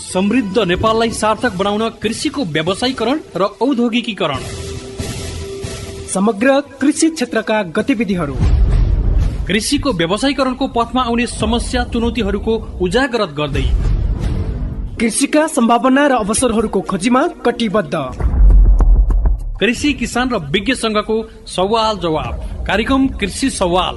समृद्ध नेपाललाई सार्थक बनाउन कृषिको व्यावसायीकरण र औद्योगिकीकरण, समग्र कृषि क्षेत्रका गतिविधिहरू, कृषिको व्यावसायीकरणको पथमा आउने समस्या चुनौतीहरूको उजागर गर्दै कृषिका सम्भावना र अवसरहरूको खोजीमा कटिबद्ध कृषि किसान र विज्ञ संघको सवाल जवाब कार्यक्रम कृषि सवाल।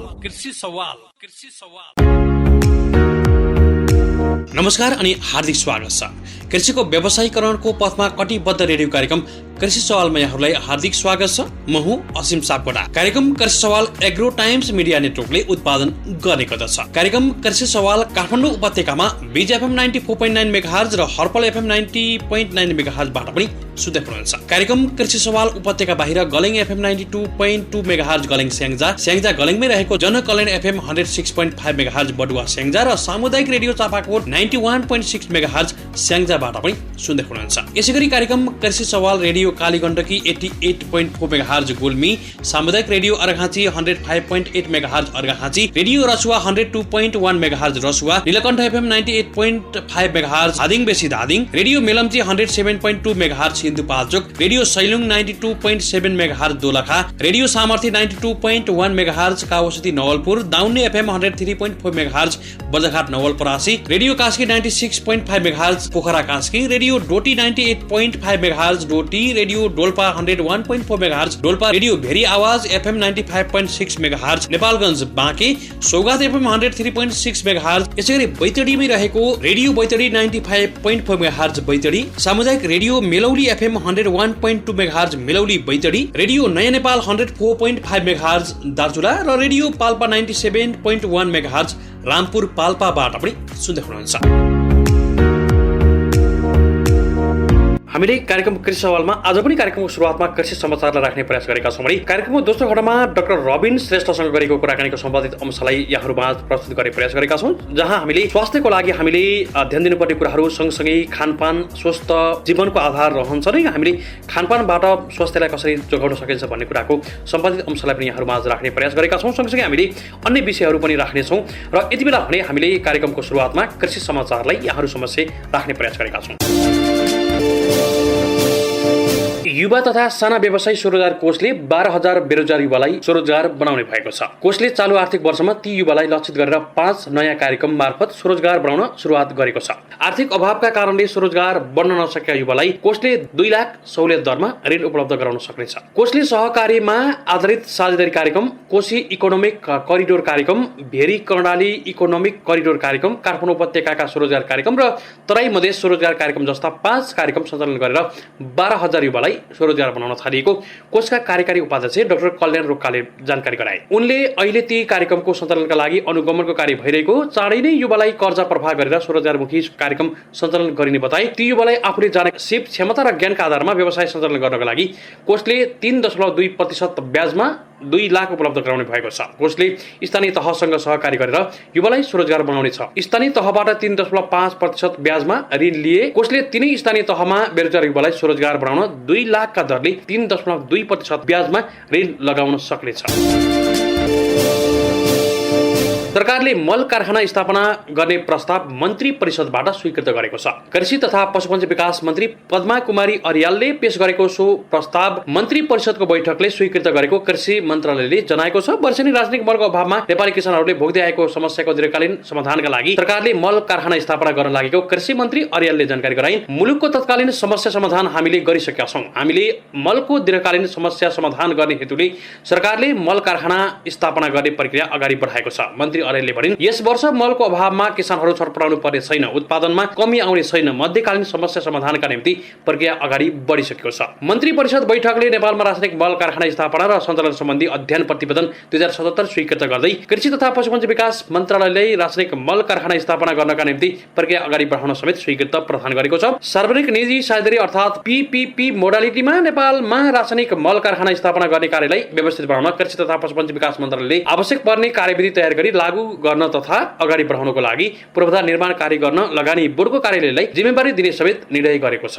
नमस्कार अनि हार्दिक स्वागत छ। कृषिको व्यावसायीकरणको पथमा कटिबद्ध रेडियो कार्यक्रम कृषि सवालमा यहाँहरूलाई हार्दिक स्वागत छ। म हुँ असीम सापकोटा। कार्यक्रम कृषि सवाल एग्रो टाइम्स मिडिया नेटवर्कले उत्पादन गर्ने गर्दछ। कार्यक्रम कृषि सवाल काठमाडौँ उपत्यकामा बीज एफएम 94.9 मेगाहर्ज र हर्पल एफएम 90.9 मेगाहर्जबाट पनि सुन्दै हुनुहुन्छ। कार्यक्रम कृषि सवाल उपत्यका बाहिर गलेङ एफएम 92.2 मेगाहर्ज गलेङ स्याङ्जा गलेङमै रहेको जनकल्याण एफएम 106.5 मेगाहर्ज बडुवा स्याङ्जा र सामुदायिक रेडियो चापाकोट 91.6 मेगाहर्ज स्याङ्जाबाट पनि सुन्दै हुनुहुन्छ। यसैगरी कार्यक्रम कृषि सवाल रेडियो कालीगण्डकी 88.4 मेगाहर्ज गुल्मी, सामुदायिक radio Arghakhanchi 105.8 megahertz Arghakhanchi, radio Rasuwa 102.1 megahertz Rasuwa, Nilkantha FM 98.5 megahertz Dhading Besi Dhading, radio Melamchi 107.2 megahertz Sindhupalchok, radio Sailung 92.7 megahertz Dolakha, radio Samarthya 92.1 megahertz Kawasoti Nawalpur, Daunne FM 103.4 megahertz Bardaghat Nawalparasi, radio Kaski 96.5 megahertz Pokhara Kaski, radio Doti 98.5 megahertz Doti, radio Dolpa 101.4 megahertz Dolpa, radio Bheri Awaj FM 95.6 megahertz Nepalgunj Banke, Saugat FM 103.6 megahertz, यसैगरी बैतडीमै रहेको रेडियो बैतडी 95.4 मेगाहर्ज बैतडी, सामुदायिक radio Melauli FM 101.2 megahertz Melauli Baitadi, radio नयाँ Nepal 104.5 megahertz Darchula र radio Palpa 97.1 megahertz Rampur पाल्पाबाट पनि सुन्दै हुनुहुन्छ। हामीले कार्यक्रम कृषि सवालमा आज पनि कार्यक्रमको सुरुवातमा कृषि समाचारलाई राख्ने प्रयास गरेका छौँ भने कार्यक्रमको दोस्रो खण्डमा डाक्टर रबिन श्रेष्ठसँग गरेको कुराकानीको सम्बन्धित अंशलाई यहाँहरूमा प्रस्तुत गर्ने प्रयास गरेका छौँ, जहाँ हामीले स्वास्थ्यको लागि हामीले ध्यान दिनुपर्ने कुराहरू सँगसँगै खानपान स्वस्थ जीवनको आधार रहन्छ नै हामीले खानपानबाट स्वास्थ्यलाई कसरी जोगाउन सकिन्छ भन्ने कुराको सम्बन्धित अंशलाई पनि यहाँहरूमा आज राख्ने प्रयास गरेका छौँ। सँगसँगै हामीले अन्य विषयहरू पनि राख्नेछौँ र यति बेला भने हामीले कार्यक्रमको सुरुवातमा कृषि समाचारलाई यहाँहरू समक्ष राख्ने प्रयास गरेका छौँ। युवा तथा साना व्यवसायी स्वरोजगार कोषले 12,000 बेरोजगार युवालाई स्वरोजगार बनाउने भएको छ। कोषले चालु आर्थिक वर्षमा ती युवालाई लक्षित गरेर 5 नयाँ कार्यक्रम मार्फत स्वरोजगार बनाउन सुरुवात गरेको छ। आर्थिक अभावका कारणले स्वरोजगार बन्न नसकेका युवालाई कोषले 2 लाख सहुलियत दरमा ऋण उपलब्ध गराउन सक्नेछ। कोषले सहकारीमा आधारित साझेदारी कार्यक्रम, कोशी इकोनोमिक करिडोर कार्यक्रम, भेरी कर्णाली इकोनोमिक करिडोर कार्यक्रम, काठमाडौँ उपत्यकाका स्वरोजगार कार्यक्रम र तराई मधेस स्वरोजगार कार्यक्रम जस्ता 5 कार्यक्रम सञ्चालन गरेर 12,000 युवालाई स्वरोजगार बनाउन थालिएको कोषका कार्यकारी उपाध्यक्ष डाक्टर कल्याण रोक्काले जानकारी गराए। उनले अहिले ती कार्यक्रमको सञ्चालनका लागि अनुगमनको कार्य भइरहेको, चाँडै नै युवालाई कर्जा प्रवाह गरेर स्वरोजगारमुखी कार्यक्रम सञ्चालन गरिने बताए। ती युवालाई आफूले जाने सिप क्षमता र ज्ञानका आधारमा व्यवसाय सञ्चालन गर्नका लागि कोषले 3.2% ब्याजमा 2 लाख उपलब्ध गराउने भएको छ। कोषले स्थानीय तहसँग सहकारी गरेर युवालाई स्वरोजगार बनाउने छ। स्थानीय तहबाट 3.5% ब्याजमा ऋण लिए कोषले तिनै स्थानीय तहमा बेरोजगार युवालाई स्वरोजगार बनाउन 2 लाखका दरले 3.2% ब्याजमा ऋण लगाउन सक्नेछ। सरकारले मल कारखाना स्थापना गर्ने प्रस्ताव मन्त्री परिषदबाट स्वीकृत गरेको छ। कृषि तथा पशुपन्छी विकास मन्त्री पद्मा कुमारी अर्यालले पेश गरेको सो प्रस्ताव मन्त्री परिषदको बैठकले स्वीकृत गरेको कृषि मन्त्रालयले जनाएको छ। वर्षेनी रासायनिक मलको अभावमा नेपाली किसानहरूले भोग्दै आएको समस्याको दीर्घकालीन समाधानका लागि सरकारले मल कारखाना स्थापना गर्न लागेको कृषि मन्त्री अर्यालले जानकारी गराइन्। मुलुकको तत्कालीन समस्या समाधान हामीले गरिसकेका छौँ। हामीले मलको दीर्घकालीन समस्या समाधान गर्ने हेतुले सरकारले मल कारखाना स्थापना गर्ने प्रक्रिया अगाडि बढाएको छ। मन्त्री अर्यालले भनिन्, यस वर्ष मलको अभावमा किसानहरू छटपटाउनु पर्ने छैन, उत्पादनमा कमी आउने छैन, मध्यकालीन समस्या समाधानका निम्ति प्रक्रिया अगाडि बढिसकेको छ। मन्त्री परिषद बैठकले नेपालमा रासायनिक मल कारखाना स्थापना र सञ्चालन सम्बन्धी अध्ययन प्रतिवेदन 2077 स्वीकृत गर्दै कृषि तथा पशुपन्छी विकास मन्त्रालयले रासायनिक मल कारखाना स्थापना गर्नका निम्ति प्रक्रिया अगाडि बढाउन समेत स्वीकृत प्रदान गरेको छ। सार्वजनिक निजी साझेदारी अर्थात् PPP मोडालिटीमा नेपालमा रासायनिक मल कारखाना स्थापना गर्ने कार्यलाई व्यवस्थित बनाउन कृषि तथा पशुपन्छी विकास मन्त्रालयले आवश्यक पर्ने कार्यविधि तयार गरी लागू गर्न तथा अगाडि बढाउनको लागि पूर्वाधार निर्माण कार्य गर्न लगानी बोर्डको कार्यालयलाई जिम्मेवारी दिने समेत निर्णय गरेको छ।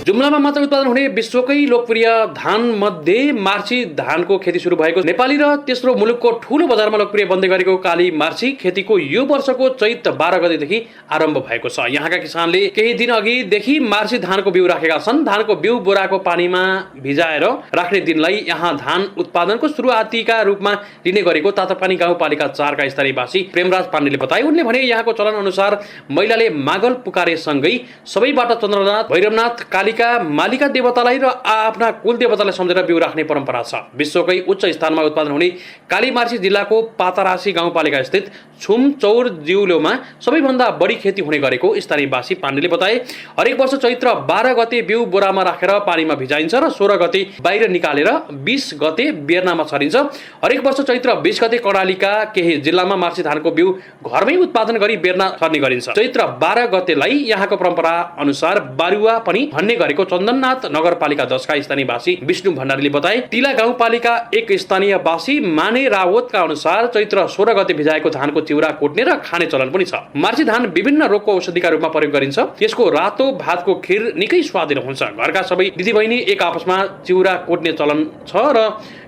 जुम्लामा मात्र उत्पादन हुने विश्वकै लोकप्रिय धान मध्ये मार्ची धानको खेती सुरु भएको नेपाली र तेस्रो मुलुकको ठूलो बजारमा लोकप्रिय बन्दै गरेको काली मार्ची खेतीको यो वर्षको चैत 12 गतेदेखि आरम्भ भएको छ। यहाँका किसानले केही दिन अघिदेखि मार्ची धानको बिउ राखेका छन्। धानको बिउ बोराको पानीमा भिजाएर राख्ने दिनलाई यहाँ धान उत्पादनको सुरुवातीका रूपमा लिने गरेको तातापानी गाउँपालिका 4 का स्थानीयवासी प्रेमराज पाण्डेले बताए। उनले भने यहाँको चलन अनुसार महिलाले मागल पुकारे सँगै सबैबाट चन्द्रनाथ, भैरवनाथ, कालिका, मालिका देवतालाई र आफ्ना कुल देवतालाई सम्झेर बिउ राख्ने परम्परा छ। विश्वकै उच्च स्थानमा उत्पादन हुने काली मार्ची जिल्लाको पातारासी गाउँपालिका स्थित छुम चौर जिउलोमा सबैभन्दा बढी खेती हुने गरेको स्थानीयवासी पाण्डेले बताए। हरेक वर्ष चैत्र 12 गते बिउ बोरामा राखेर पानीमा भिजाइन्छ र 16 गते बाहिर निकालेर 20 गते बेर्नामा छरिन्छ। हरेक वर्ष चैत्र 20 गते कर्णालीका केही जिल्लामा मार्ची धानको बिउ घरमै उत्पादन गरी बेर्ना छर्ने गरिन्छ। चैत्र 12 गतेलाई यहाँको परम्परा अनुसार बारुवा पनि भन्ने गरेको चन्दननाथ नगरपालिका 10 का स्थानीयवासी विष्णु भण्डारीले बताए। तिला गाउँपालिका 1 स्थानीयवासी माने रावतका अनुसार चैत्र 16 गते भिजाएको धानको चिउरा कोट्ने र खाने चलन पनि छ। मार्ची धान विभिन्न रोगको औषधिका रूपमा प्रयोग गरिन्छ। यसको रातो भातको खीर निकै स्वादिलो हुन्छ। घरका सबै दिदीबहिनी एक आपसमा चिउरा कोट्ने चलन छ र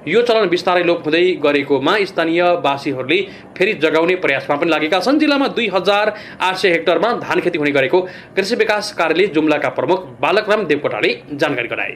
यो चलन बिस्तारै लोप हुँदै गरेकोमा स्थानीयवासीहरूले फेरि जगाउने प्रयासमा पनि लागेका छन्। जिल्लामा 2800 हेक्टरमा धान खेती हुने गरेको कृषि विकास कार्यालय जुम्लाका प्रमुख बालकराम देवकोटाले जानकारी गराए।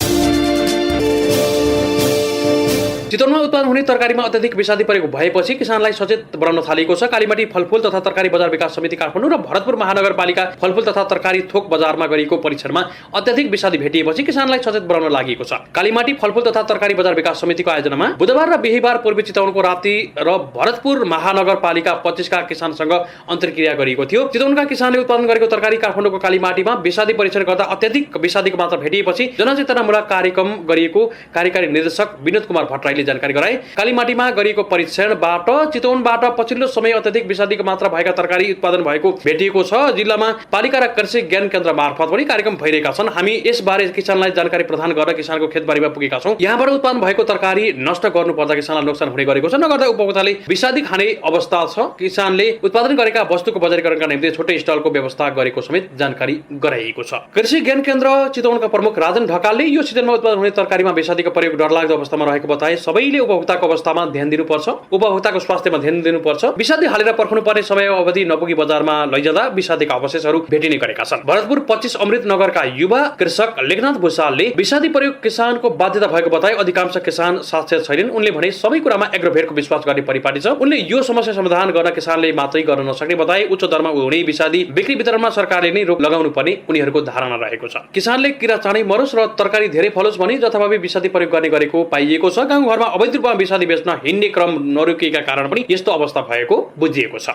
चितवनमा उत्पादन हुने तरकारीमा अत्यधिक विषादी प्रयोग भएपछि किसानलाई सचेत बनाउन थालिएको छ। कालीमाटी फलफूल तथा तरकारी बजार विकास समिति काठमाडौँ र भरतपुर महानगरपालिका फलफूल तथा तरकारी थोक बजारमा गरिएको परीक्षणमा अत्यधिक विषादी भेटिएपछि किसानलाई सचेत बनाउन लागेको छ। कालीमाटी फलफूल तथा तरकारी बजार विकास समितिको आयोजनामा बुधबार र बिहीबार पूर्वी चितवनको राप्ती र भरतपुर महानगरपालिका 25 का किसानसँग अन्तर्क्रिया गरिएको थियो। चितवनका किसानले उत्पादन गरेको तरकारी काठमाडौँको कालीमाटीमा विषादी परीक्षण गर्दा अत्यधिक विषादीको मात्रा भेटिएपछि जनचेतनामूलक कार्यक्रम गरिएको कार्यकारी निर्देशक विनोद कुमार भट्टराईले जानकारी गराए। कालीमाटीमा गरिएको परीक्षणबाट चितवनबाट पछिल्लो समय अत्यधिक विषादीको मात्रा भएका तरकारी उत्पादन भएको भेटिएको छ। जिल्लामा पालिका र कृषि ज्ञान केन्द्र मार्फत पनि कार्यक्रम भइरहेका छन्। हामी यसबारे किसानलाई जानकारी प्रदान गर्न किसानको खेतबारीमा पुगेका छौँ। यहाँबाट उत्पादन भएको तरकारी नष्ट गर्नुपर्दा किसानलाई नोक्सान हुने गरेको छ। नगर्दा उपभोक्ताले विषादी खाने अवस्था छ। किसानले उत्पादन गरेका वस्तुको बजारीकरणका निम्ति छुट्टै स्टलको व्यवस्था गरेको समेत जानकारी गराइएको छ। कृषि ज्ञान केन्द्र चितवनका प्रमुख राजन ढकालले यो सिजनमा उत्पादन हुने तरकारीमा विषादीको प्रयोग डरलाग्दो अवस्थामा रहेको बताए। सबैले उपभोक्ताको अवस्थामा ध्यान दिनुपर्छ, उपभोक्ताको स्वास्थ्यमा ध्यान दिनुपर्छ। विषादी हालेर पर्खनु पर्ने समय अवधि नपुगी बजारमा लैजाँदा विषादीका अवशेषहरू भेटिने गरेका छन्। भरतपुर 25 अमृत नगरका युवा कृषक लेखनाथ भुसालले विषादी प्रयोग किसानको बाध्यता भएको बताए। अधिकांश किसान साक्षर छैनन्। उनले भने सबै कुरामा एग्रोभेटको विश्वास गर्ने परिपाटी छ। उनले यो समस्या समाधान गर्न किसानले मात्रै गर्न नसक्ने बताए। उच्च दरमा हुने विषादी बिक्री वितरणमा सरकारले नै रोक लगाउनु पर्ने उनीहरूको धारणा रहेको छ। किसानले किरा चाँडै मरोस् र तरकारी धेरै फलोस् भनी जथाभावी विषादी प्रयोग गर्ने गरेको पाइएको छ। गाउँघरमा अवैध रूपमा विषादी बेच्न हिँड्ने क्रम नरोकिएका कारण पनि यस्तो अवस्था भएको बुझिएको छ।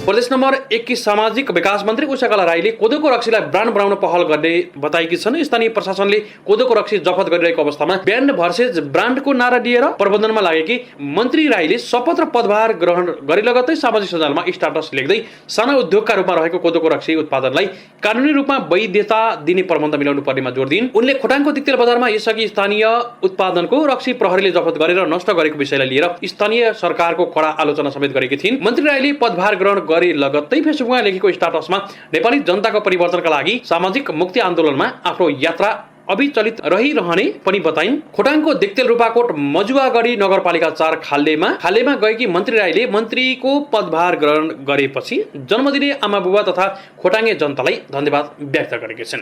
प्रदेश नम्बर 1 की सामाजिक विकास मन्त्री उषाकला राईले कोदोको रक्सीलाई ब्रान्ड बनाउन पहल गर्ने बताएकी छन्। स्थानीय प्रशासनले कोदोको रक्सी जफत गरिरहेको अवस्थामा ब्रान्ड भर्सेस ब्रान्डको नारा दिएर प्रबन्धनमा लागेकी मन्त्री राईले शपथ र पदभार ग्रहण गरे लगत्तै सामाजिक सञ्जालमा स्टाटस लेख्दै साना उद्योगका रूपमा रहेको कोदोको रक्सी उत्पादनलाई कानुनी रूपमा वैधता दिने प्रबन्ध मिलाउनु पर्नेमा जोड दिइन्। उनले खोटाङको दिक्तेल बजारमा यसअघि स्थानीय उत्पादनको रक्सी प्रहरीले जफत गरेर नष्ट गरेको विषयलाई लिएर स्थानीय सरकारको कडा आलोचना समेत गरेकी थिइन्। मन्त्री राईले पदभार ग्रहण गरे लगत्तै फेसबुकमा लेखेको स्टाटसमा नेपाली जनताको परिवर्तनका लागि सामाजिक मुक्ति आन्दोलनमा आफ्नो यात्रा अविचलित रहिरहने पनि बताइन्। खोटाङको दिक्तेल रूपाकोट मजुवागढी नगरपालिका 4 खाल्लेमा गएकी मन्त्री राईले मन्त्रीको पदभार ग्रहण गरेपछि जन्मदिने आमा बुबा तथा खोटाङे जनतालाई धन्यवाद व्यक्त गरेकी छिन्।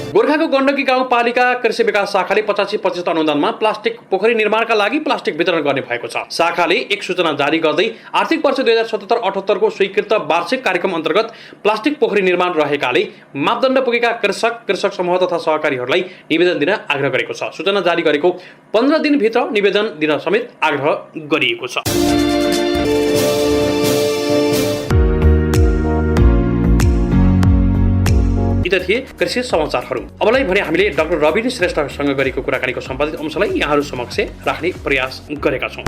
गोर्खाको गण्डकी गाउँपालिका कृषि विकास शाखाले 85% अनुदानमा प्लास्टिक पोखरी निर्माणका लागि प्लास्टिक वितरण गर्ने भएको छ। शाखाले एक सूचना जारी गर्दै आर्थिक वर्ष 2077-78 को स्वीकृत वार्षिक कार्यक्रम अन्तर्गत प्लास्टिक पोखरी निर्माण रहेकाले मापदण्ड पुगेका कृषक समूह तथा सहकारीहरूलाई निवेदन दिन आग्रह गरेको छ। सूचना जारी गरेको 15 दिनभित्र निवेदन दिन समेत आग्रह गरिएको छ। यी थिए कृषि समाचारहरू। अबलाई भने हामीले डाक्टर रविनी श्रेष्ठसँग गरेको कुराकानीको सम्पादित अंशलाई यहाँहरू समक्ष राख्ने प्रयास गरेका छौँ।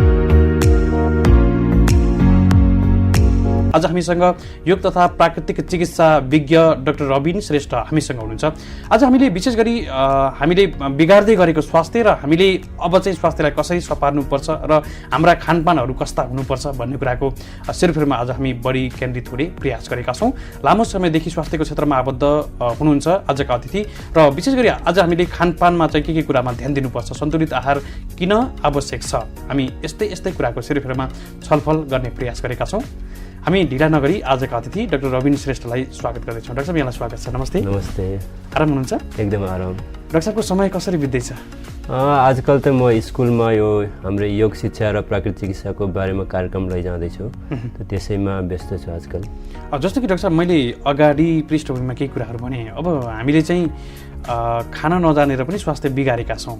आज हामीसँग योग तथा प्राकृतिक चिकित्सा विज्ञ डाक्टर रबिन श्रेष्ठ हामीसँग हुनुहुन्छ। आज हामीले विशेष गरी हामीले बिगार्दै गरेको स्वास्थ्य र हामीले अब चाहिँ स्वास्थ्यलाई कसरी सपार्नुपर्छ र हाम्रा खानपानहरू कस्ता हुनुपर्छ भन्ने कुराको सिरफेरमा आज हामी बढी केन्द्रित हुने प्रयास गरेका छौँ। लामो समयदेखि स्वास्थ्यको क्षेत्रमा आबद्ध हुनुहुन्छ आजका अतिथि र विशेष गरी आज हामीले खानपानमा चाहिँ के कुरामा ध्यान दिनुपर्छ, सन्तुलित आहार किन आवश्यक छ, हामी यस्तै कुराको सिरफेरमा छलफल गर्ने प्रयास गरेका छौँ। हामी ढिला नगरी आजका अतिथि डाक्टर रबिन श्रेष्ठलाई स्वागत गर्दैछौँ। डाक्टर साहब, यहाँलाई स्वागत छ। नमस्ते। नमस्ते। आराम हुनुहुन्छ? एकदम आराम। डाक्टर साहबको समय कसरी बित्दैछ? आजकल त म स्कुलमा यो हाम्रो योग शिक्षा र प्राकृतिक चिकित्साको बारेमा कार्यक्रम लैजाँदैछु, त त्यसैमा व्यस्त छु आजकल। जस्तो कि डाक्टर साहब, मैले अगाडि पृष्ठभूमिमा केही कुराहरू भने, अब हामीले चाहिँ खाना नजानेर पनि स्वास्थ्य बिगारेका छौँ,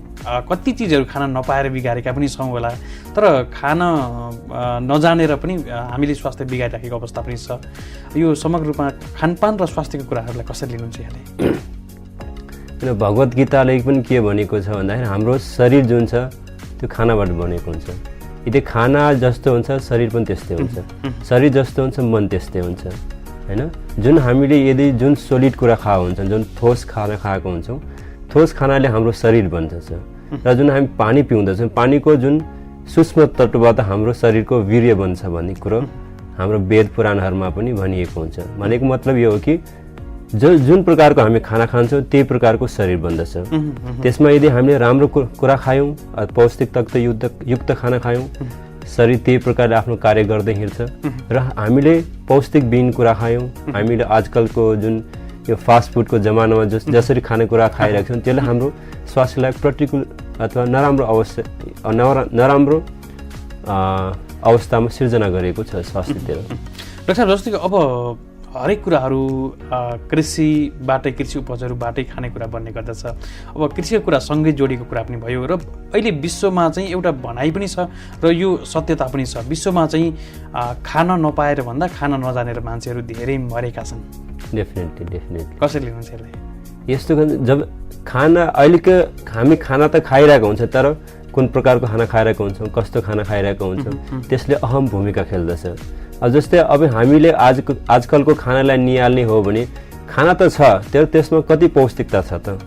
कति चिजहरू खाना नपाएर बिगारेका पनि छौँ होला, तर खाना नजानेर पनि हामीले स्वास्थ्य बिगारिराखेको अवस्था पनि छ। यो समग्र रूपमा खानपान र स्वास्थ्यको कुराहरूलाई कसरी लिनुहुन्छ यहाँले? भगवत गीताले पनि के भनेको छ भन्दाखेरि हाम्रो शरीर जुन छ त्यो खानाबाट बनेको हुन्छ। यदि खाना जस्तो हुन्छ शरीर पनि त्यस्तै हुन्छ, शरीर जस्तो हुन्छ मन त्यस्तै हुन्छ, होइन? जुन हामीले यदि जुन सोलिड कुरा खाएको हुन्छ, जुन ठोस खाना खाएको हुन्छौँ, ठोस खानाले हाम्रो शरीर बन्दछ र जुन हामी पानी पिउँदछौँ, पानीको जुन सूक्ष्म तत्त्वबाट हाम्रो शरीरको वीर्य बन्छ भन्ने कुरो हाम्रो वेद पुराणहरूमा पनि भनिएको हुन्छ। भनेको मतलब यो हो कि जुन प्रकारको हामी खाना खान्छौँ त्यही प्रकारको शरीर बन्दछ। त्यसमा यदि हामीले राम्रो कुरा खायौँ, पौष्टिक तत्त्व युक्त खाना खायौँ, शरीर त्यही प्रकारले आफ्नो कार्य गर्दै हिँड्छ। र हामीले पौष्टिक विहीन कुरा खायौँ, हामीले आजकलको जुन यो फास्ट फुडको जमानामा जसरी खानेकुरा खाइरहेको छौँ त्यसले हाम्रो स्वास्थ्यलाई प्रतिकूल अथवा नराम्रो अवस्थामा सिर्जना गरेको छ स्वास्थ्यतिर। डाक्टर साहब, जस्तो कि अब हरेक कुराहरू कृषिबाटै, कृषि उपजहरूबाटै खानेकुरा बन्ने गर्दछ। अब कृषिको कुरा सँगै जोडिएको कुरा पनि भयो र अहिले विश्वमा चाहिँ एउटा भनाइ पनि छ र यो सत्यता पनि छ, विश्वमा चाहिँ खान नपाएर भन्दा खान नजानेर मान्छेहरू धेरै मरेका छन्। डेफिनेटली। कसरी लिनुहुन्छ यसलाई? यस्तो जब खाना अहिलेको हामी खाना त खाइरहेको हुन्छ, तर कुन प्रकारको खाना खाइरहेको हुन्छौँ, कस्तो खाना खाइरहेको हुन्छौँ, त्यसले अहम भूमिका खेल्दछ। जस्तै अब हामीले आजकलको खानालाई निहाल्ने हो भने खाना त छ, तर त्यसमा कति पौष्टिकता छ त,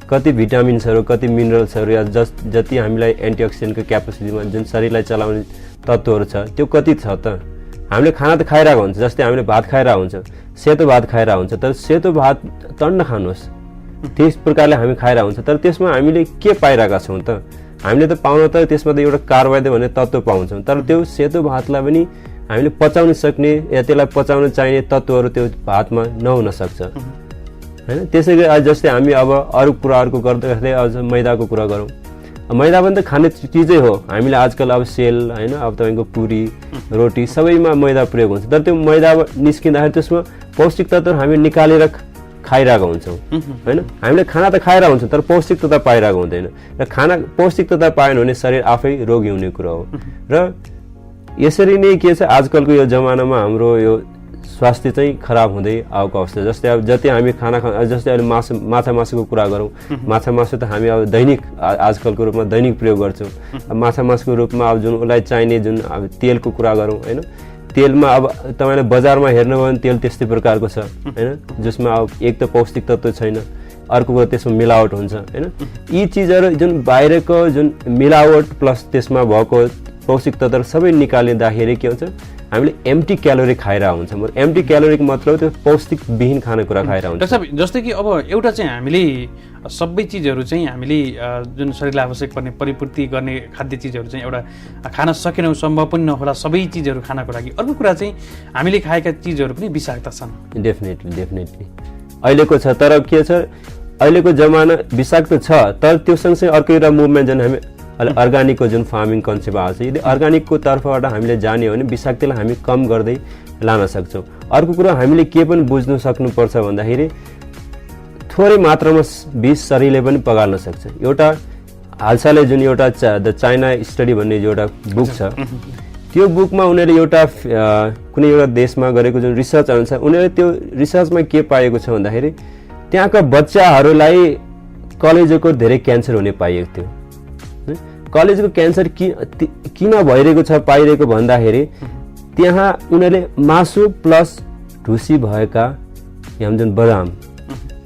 कति भिटामिन्सहरू, कति मिनरल्सहरू या जति हामीलाई एन्टिअक्सिडेन्टको क्यापेसिटीमा जुन शरीरलाई चलाउने तत्त्वहरू छ त्यो कति छ त। हामीले खाना त खाइरहेको हुन्छ, जस्तै हामीले भात खाइरहेको हुन्छ, सेतो भात खाइरहेको हुन्छ, तर सेतो भात टन्न खानुहोस्, त्यस प्रकारले हामी खाइरहेको हुन्छ, तर त्यसमा हामीले के पाइरहेका छौँ त? हामीले त पाउन त त्यसमा त एउटा कार्बोहाइड्रेट भन्ने तत्त्व पाउँछौँ, तर त्यो सेतो भातलाई पनि हामीले पचाउन सक्ने या त्यसलाई पचाउन चाहिने तत्त्वहरू त्यो भातमा नहुन सक्छ, होइन? त्यसै गरी जस्तै हामी अब अरू कुराहरूको गर्दै अझ मैदाको कुरा गरौँ, मैदा पनि त खाने चिजै हो। हामीले आजकल अब सेल, होइन, अब तपाईँको पुरी रोटी सबैमा मैदा प्रयोग हुन्छ, तर त्यो मैदा निस्किँदाखेरि त्यसमा पौष्टिक तत्त्वहरू हामी निकालेर खाइरहेको हुन्छौँ, होइन? हामीले खाना त खाइरहेको हुन्छौँ तर पौष्टिकता पाइरहेको हुँदैन, र खाना पौष्टिकता पाएन भने शरीर आफै रोगी हुने कुरा हो। र यसरी नै के छ, आजकलको यो जमानामा हाम्रो यो स्वास्थ्य चाहिँ खराब हुँदै आएको अवस्था। जस्तै अब जति हामी खाना जस्तै अहिले माछा मासुको कुरा गरौँ, माछा मासु त हामी अब दैनिक आजकलको रूपमा दैनिक प्रयोग गर्छौँ। माछा मासुको रूपमा अब जुन उसलाई चाहिने जुन अब तेलको कुरा गरौँ, होइन, तेलमा अब तपाईँले बजारमा हेर्नुभयो भने तेल त्यस्तै प्रकारको छ, होइन, जसमा अब एक त पौष्टिक तत्त्व छैन, अर्को कुरा त्यसमा मिलावट हुन्छ, होइन? यी चिजहरू जुन बाहिरको जुन मिलावट प्लस त्यसमा भएको पौष्टिक तत्त्वहरू सबै निकालिँदाखेरि के हुन्छ, हामीले एम्टी क्यालोरी खाइरहेको हुन्छ। एम्टी क्यालोरीको मतलब त्यो पौष्टिक विहीन खानेकुरा खाइरहेको हुन्छ। डाक्टर साहब, जस्तै कि अब एउटा चाहिँ हामीले सबै चिजहरू चाहिँ हामीले जुन शरीरलाई आवश्यक पर्ने परिपूर्ति गर्ने खाद्य चिजहरू चाहिँ एउटा खान सकेनौँ, सम्भव पनि नहोला सबै चिजहरू खानको लागि। अर्को कुरा चाहिँ हामीले खाएका चिजहरू पनि विषाक्त छन्। डेफिनेटली अहिलेको छ, तर के छ, अहिलेको जमाना विषाक्त छ, तर त्यो सँगसँगै अर्को एउटा मुभमेन्ट जुन हामी अर्ग्यानिकको जुन फार्मिङ कन्सेप्ट आएको छ, यदि अर्ग्यानिकको तर्फबाट हामीले जाने हो भने विषाक्तलाई हामी कम गर्दै लान सक्छौँ। अर्को कुरा हामीले के पनि बुझ्नु सक्नुपर्छ भन्दाखेरि थोरै मात्रामा विष शरीरले पनि पगाल्न सक्छ। एउटा हालसालै जुन एउटा द चाइना स्टडी भन्ने एउटा बुक छ, त्यो बुकमा उनीहरूले एउटा कुनै एउटा देशमा गरेको जुन रिसर्च अनुसार उनीहरूले त्यो रिसर्चमा के पाएको छ भन्दाखेरि त्यहाँका बच्चाहरूलाई कलेजोको धेरै क्यान्सर हुने पाइएको थियो। कलेजको क्यान्सर किन भइरहेको छ पाइरहेको भन्दाखेरि त्यहाँ उनीहरूले मासु प्लस ढुसी भएका यहाँ जुन बदाम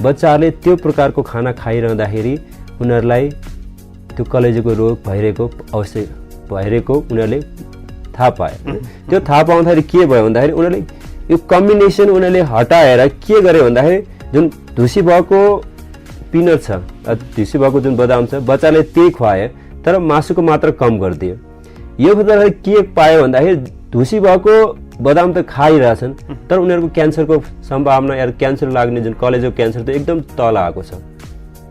बच्चाहरूले त्यो प्रकारको खाना खाइरहँदाखेरि उनीहरूलाई त्यो कलेजोको रोग भइरहेको अवश्य भइरहेको उनीहरूले थाहा पाए। त्यो थाहा पाउँदाखेरि के भयो भन्दाखेरि उनीहरूले यो कम्बिनेसन उनीहरूले हटाएर के गरे भन्दाखेरि जुन ढुसी भएको पिनट छ ढुसी भएको जुन बदाम छ बच्चाले त्यही खुवाए तर मासुको मात्रा कम गरिदियो। यो भन्दाखेरि के पायो भन्दाखेरि ढुसी भएको बदाम त खाइरहेछन् तर उनीहरूको क्यान्सरको सम्भावना या क्यान्सर लाग्ने जुन कलेजको क्यान्सर त एकदम तल आएको छ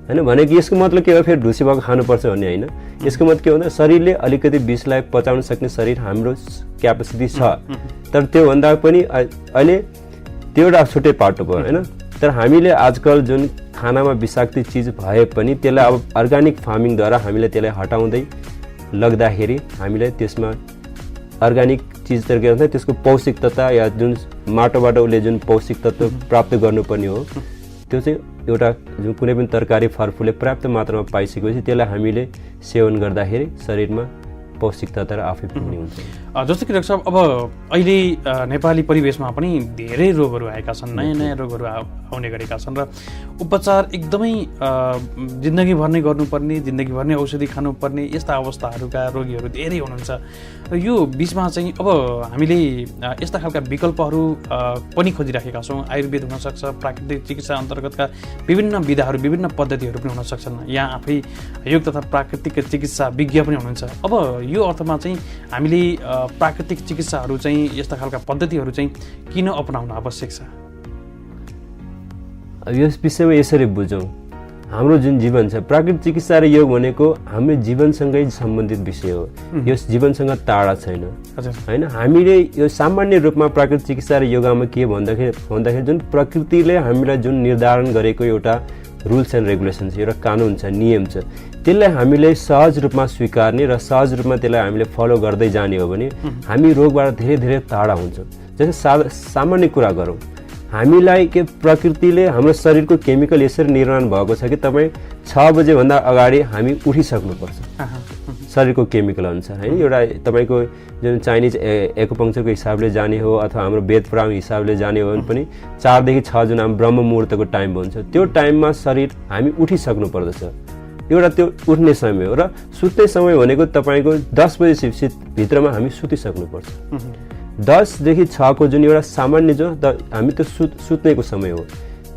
हैन। भनेको यसको मतलब के हो फेरि ढुसी भएको खानुपर्छ भन्ने होइन। यसको मतलब के भन्दा शरीरले अलिकति विषलाई पचाउन सक्ने शरीर हाम्रो क्यापेसिटी छ तर त्योभन्दा पनि अहिले त्यो एउटा छुट्टै पाटो भयो हैन। तर हामीले आजकल जुन खानामा विषाक्त चिज भए पनि त्यसलाई अब अर्ग्यानिक फार्मिङद्वारा हामीले त्यसलाई हटाउँदै लग्दाखेरि हामीले त्यसमा अर्ग्यानिक चिज त के भन्छ त्यसको पौष्टिक तत्व या जुन माटोबाट उसले जुन पौष्टिक तत्व प्राप्त गर्नुपर्ने हो त्यो चाहिँ एउटा जुन कुनै पनि तरकारी फलफुलले पर्याप्त मात्रामा पाइसकेपछि त्यसलाई हामीले सेवन गर्दाखेरि शरीरमा पौष्टिक तत्व आफै पुग्ने हुन्छ। जस्तो कि डाक्टर साहब अब अहिले नेपाली परिवेशमा पनि धेरै रोगहरू आएका छन्, नयाँ नयाँ रोगहरू आउने गरेका छन् र उपचार एकदमै जिन्दगीभर नै गर्नुपर्ने, जिन्दगीभर नै औषधि खानुपर्ने यस्ता अवस्थाहरूका रोगीहरू धेरै हुनुहुन्छ। र यो बिचमा चाहिँ अब हामीले यस्ता खालका विकल्पहरू पनि खोजिराखेका छौँ। आयुर्वेद हुनसक्छ, प्राकृतिक चिकित्सा अन्तर्गतका विभिन्न विधाहरू, विभिन्न पद्धतिहरू पनि हुन सक्छन्। यहाँ आफै योग तथा प्राकृतिक चिकित्सा विज्ञ पनि हुनुहुन्छ। अब यो अर्थमा चाहिँ हामीले प्राकृतिक चिकित्साहरू चाहिँ यस्ता खालका पद्धतिहरू चाहिँ किन अपनाउन आवश्यक छ? यस विषयमा यसरी बुझौँ, हाम्रो जुन जीवन छ प्राकृतिक चिकित्सा र योग भनेको हाम्रो जीवनसँगै सम्बन्धित विषय हो। यस जीवनसँग टाढा छैन हैन। हामीले यो सामान्य रूपमा प्राकृतिक चिकित्सा र योगामा के भन्दाखेरि जुन प्रकृतिले हामीलाई जुन निर्धारण गरेको एउटा रुल्स एन्ड रेगुलेसन छ, एउटा कानुन छ, नियम छ, त्यसलाई हामीले सहज रूपमा स्वीकार्ने र सहज रूपमा त्यसलाई हामीले फलो गर्दै जाने हो भने हामी रोगबाट धेरै धेरै टाढा हुन्छौँ। जस्तै सामान्य कुरा गरौँ, हामीलाई के प्रकृतिले हाम्रो शरीरको केमिकल यसरी निर्माण भएको छ कि तपाईँ 6 बजेभन्दा अगाडि हामी उठिसक्नुपर्छ शरीरको केमिकल अनुसार हैन। एउटा तपाईँको जुन चाइनिज एकुपङ्क्चरको हिसाबले जाने हो अथवा हाम्रो वेद पुराण हिसाबले जाने हो भने पनि 4 देखि 6 जुन हाम्रो ब्रह्म मुहुर्तको टाइम हुन्छ त्यो टाइममा शरीर हामी उठिसक्नु पर्दछ। एउटा त्यो उठ्ने समय हो र सुत्ने समय भनेको तपाईँको 10 बजे भित्रमा हामी सुतिसक्नुपर्छ। 10 देखि 6 को जुन एउटा सामान्य जो हामी त सुत्नेको समय हो।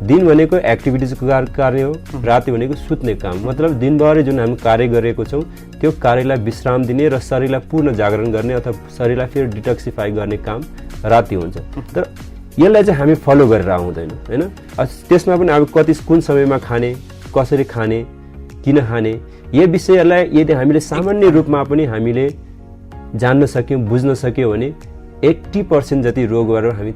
दिन भनेको एक्टिभिटिजको कार्य हो, राति भनेको सुत्ने काम। मतलब दिनभरि जुन हामी कार्य गरेको छौँ त्यो कार्यलाई विश्राम दिने र शरीरलाई पूर्ण जागरण गर्ने अथवा शरीरलाई फेरि डिटक्सिफाई गर्ने काम राति हुन्छ। तर यसलाई चाहिँ हामी फलो गरेर आउँदैन हैन। त्यसमा पनि अब कति कुन समयमा खाने, कसरी खाने, किन खाने, यो विषयहरूलाई यदि हामीले सामान्य रूपमा पनि हामीले जान्न सक्यौँ, बुझ्न सक्यौँ भने 80% जति रोगबाट हामी